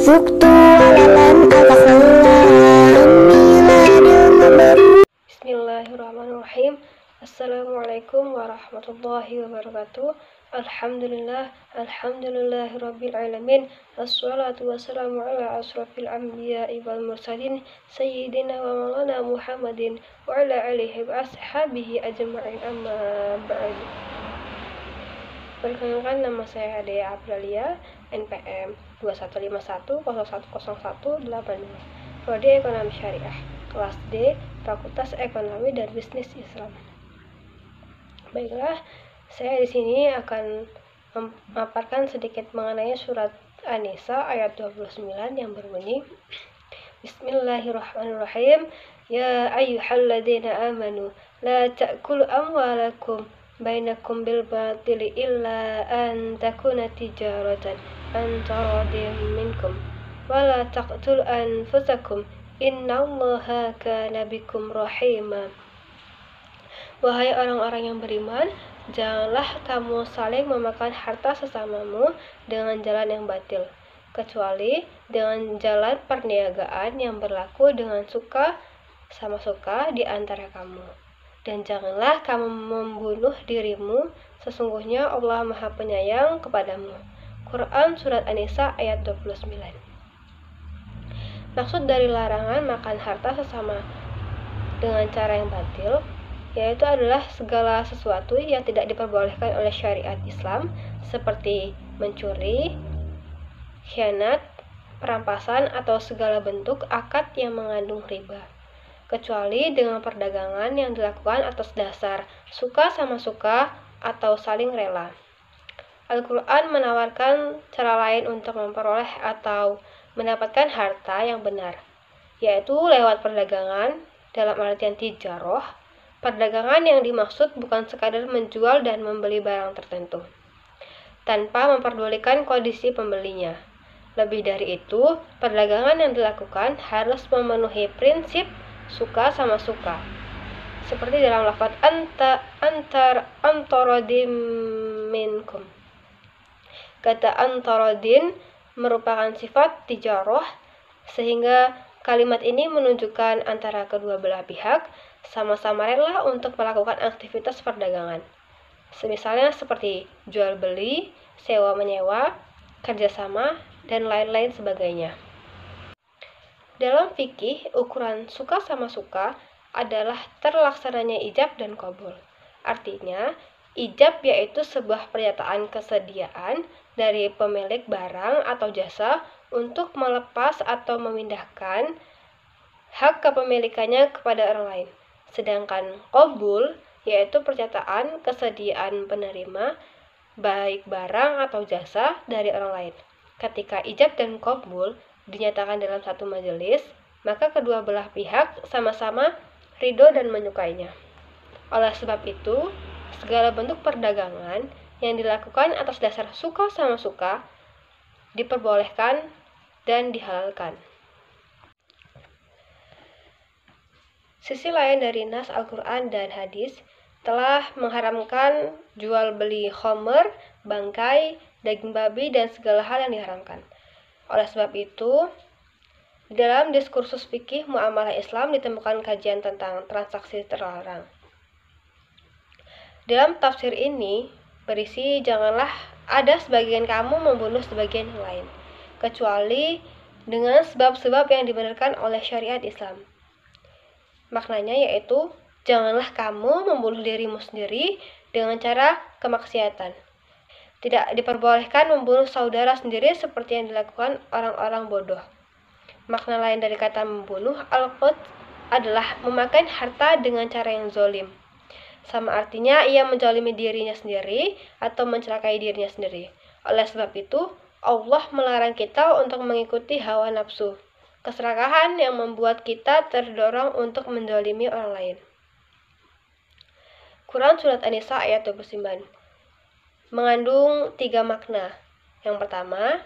ذقت وللن أتخلى إني لدن Bismillahirrahmanirrahim. Assalamualaikum warahmatullahi wabarakatuh. Alhamdulillahirabbil alamin. Wassalatu wassalamu ala asrofil anbiya'i wal mursalin sayyidina wa maulana Muhammadin wa ala alihi wa ashabihi ajma'in, amma ba'du. Perkenalkan, nama saya Dea Aprilia, NPM 2151010185, Prodi Ekonomi Syariah, kelas D, Fakultas Ekonomi dan Bisnis Islam. Baiklah, saya di sini akan memaparkan sedikit mengenai surat An-Nisa ayat 29 yang berbunyi, Bismillahirrahmanirrahim. Ya ayyuhalladzina amanu la ta'kulu amwalakum bainakum bil batili illa an takuna tijaratan an taradin minkum wala taqtul anfusakum innallaha kana bikum rahima. Wahai orang-orang yang beriman, janganlah kamu saling memakan harta sesamamu dengan jalan yang batil, kecuali dengan jalan perniagaan yang berlaku dengan suka sama suka di antara kamu. Dan janganlah kamu membunuh dirimu, sesungguhnya Allah Maha Penyayang kepadamu. Quran Surat An-Nisa ayat 29. Maksud dari larangan makan harta sesama dengan cara yang batil, yaitu adalah segala sesuatu yang tidak diperbolehkan oleh syariat Islam, seperti mencuri, khianat, perampasan, atau segala bentuk akad yang mengandung riba, kecuali dengan perdagangan yang dilakukan atas dasar suka sama suka atau saling rela. Al-Quran menawarkan cara lain untuk memperoleh atau mendapatkan harta yang benar, yaitu lewat perdagangan dalam artian tijaroh. Perdagangan yang dimaksud bukan sekadar menjual dan membeli barang tertentu, tanpa memperdulikan kondisi pembelinya. Lebih dari itu, perdagangan yang dilakukan harus memenuhi prinsip suka sama suka, seperti dalam lafaz antarodin minkum. Kata antarodin merupakan sifat tijaroh, sehingga kalimat ini menunjukkan antara kedua belah pihak sama-sama rela untuk melakukan aktivitas perdagangan. Misalnya seperti jual beli, sewa menyewa, kerjasama, dan lain-lain sebagainya. Dalam fikih, ukuran suka sama suka adalah terlaksananya ijab dan qabul. Artinya, ijab yaitu sebuah pernyataan kesediaan dari pemilik barang atau jasa untuk melepas atau memindahkan hak kepemilikannya kepada orang lain. Sedangkan qabul yaitu pernyataan kesediaan penerima baik barang atau jasa dari orang lain. Ketika ijab dan qabul dinyatakan dalam satu majelis, maka kedua belah pihak sama-sama ridho dan menyukainya. Oleh sebab itu, segala bentuk perdagangan yang dilakukan atas dasar suka sama suka diperbolehkan dan dihalalkan. Sisi lain dari nas Al-Quran dan hadis telah mengharamkan jual beli khamr, bangkai, daging babi, dan segala hal yang diharamkan. Oleh sebab itu, dalam diskursus fikih muamalah Islam ditemukan kajian tentang transaksi terlarang. Dalam tafsir ini berisi, janganlah ada sebagian kamu membunuh sebagian yang lain, kecuali dengan sebab-sebab yang dibenarkan oleh syariat Islam. Maknanya yaitu, janganlah kamu membunuh dirimu sendiri dengan cara kemaksiatan. Tidak diperbolehkan membunuh saudara sendiri seperti yang dilakukan orang-orang bodoh. Makna lain dari kata membunuh al-qatl adalah memakan harta dengan cara yang zalim. Sama artinya ia menzalimi dirinya sendiri atau mencelakai dirinya sendiri. Oleh sebab itu, Allah melarang kita untuk mengikuti hawa nafsu, keserakahan yang membuat kita terdorong untuk menzalimi orang lain. Quran Surat An-Nisa ayat 29 mengandung 3 makna. Yang pertama,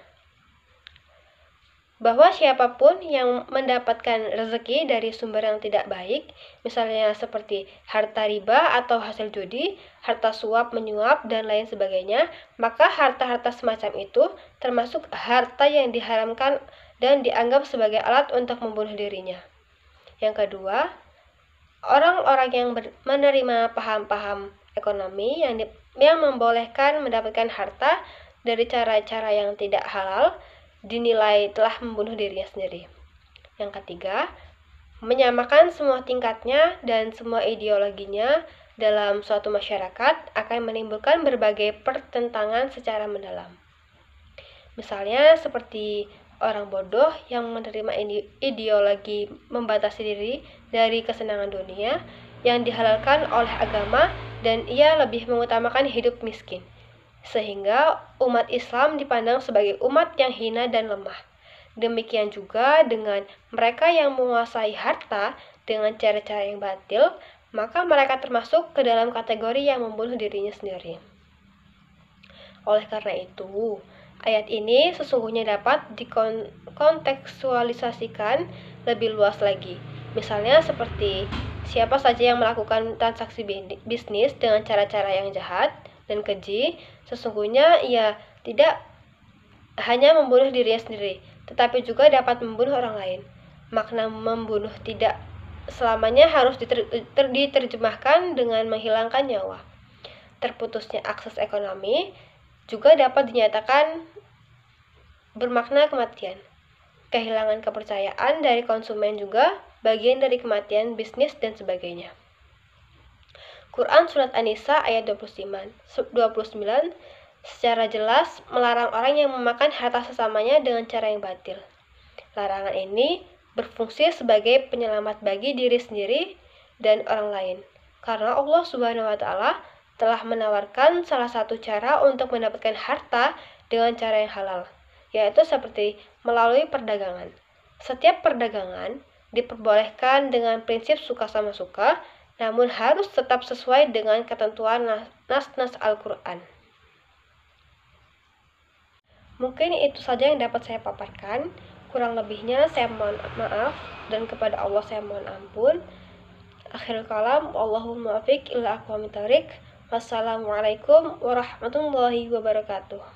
bahwa siapapun yang mendapatkan rezeki dari sumber yang tidak baik, misalnya seperti harta riba atau hasil judi, harta suap menyuap, dan lain sebagainya, maka harta-harta semacam itu termasuk harta yang diharamkan dan dianggap sebagai alat untuk membunuh dirinya. Yang kedua, orang-orang yang menerima paham-paham ekonomi yang membolehkan mendapatkan harta dari cara-cara yang tidak halal dinilai telah membunuh dirinya sendiri. Yang ketiga, menyamakan semua tingkatnya dan semua ideologinya dalam suatu masyarakat akan menimbulkan berbagai pertentangan secara mendalam. Misalnya seperti orang bodoh yang menerima ideologi membatasi diri dari kesenangan dunia yang dihalalkan oleh agama dan ia lebih mengutamakan hidup miskin. Sehingga umat Islam dipandang sebagai umat yang hina dan lemah. Demikian juga dengan mereka yang menguasai harta dengan cara-cara yang batil, maka mereka termasuk ke dalam kategori yang membunuh dirinya sendiri. Oleh karena itu, ayat ini sesungguhnya dapat dikontekstualisasikan lebih luas lagi. Misalnya seperti siapa saja yang melakukan transaksi bisnis dengan cara-cara yang jahat dan keji, sesungguhnya ia tidak hanya membunuh dirinya sendiri, tetapi juga dapat membunuh orang lain. Makna membunuh tidak selamanya harus diterjemahkan dengan menghilangkan nyawa. Terputusnya akses ekonomi juga dapat dinyatakan bermakna kematian. Kehilangan kepercayaan dari konsumen juga bagian dari kematian bisnis dan sebagainya. Quran Surat An-Nisa ayat 29 secara jelas melarang orang yang memakan harta sesamanya dengan cara yang batil. Larangan ini berfungsi sebagai penyelamat bagi diri sendiri dan orang lain. Karena Allah Subhanahu wa Ta'ala telah menawarkan salah satu cara untuk mendapatkan harta dengan cara yang halal, yaitu seperti melalui perdagangan. Setiap perdagangan diperbolehkan dengan prinsip suka sama suka, namun harus tetap sesuai dengan ketentuan nas-nas Al-Quran. Mungkin itu saja yang dapat saya paparkan. Kurang lebihnya saya mohon maaf dan kepada Allah saya mohon ampun. Akhirul kalam, Allahumma muwaffiq ila aqwamit thoriq. Wassalamualaikum warahmatullahi wabarakatuh.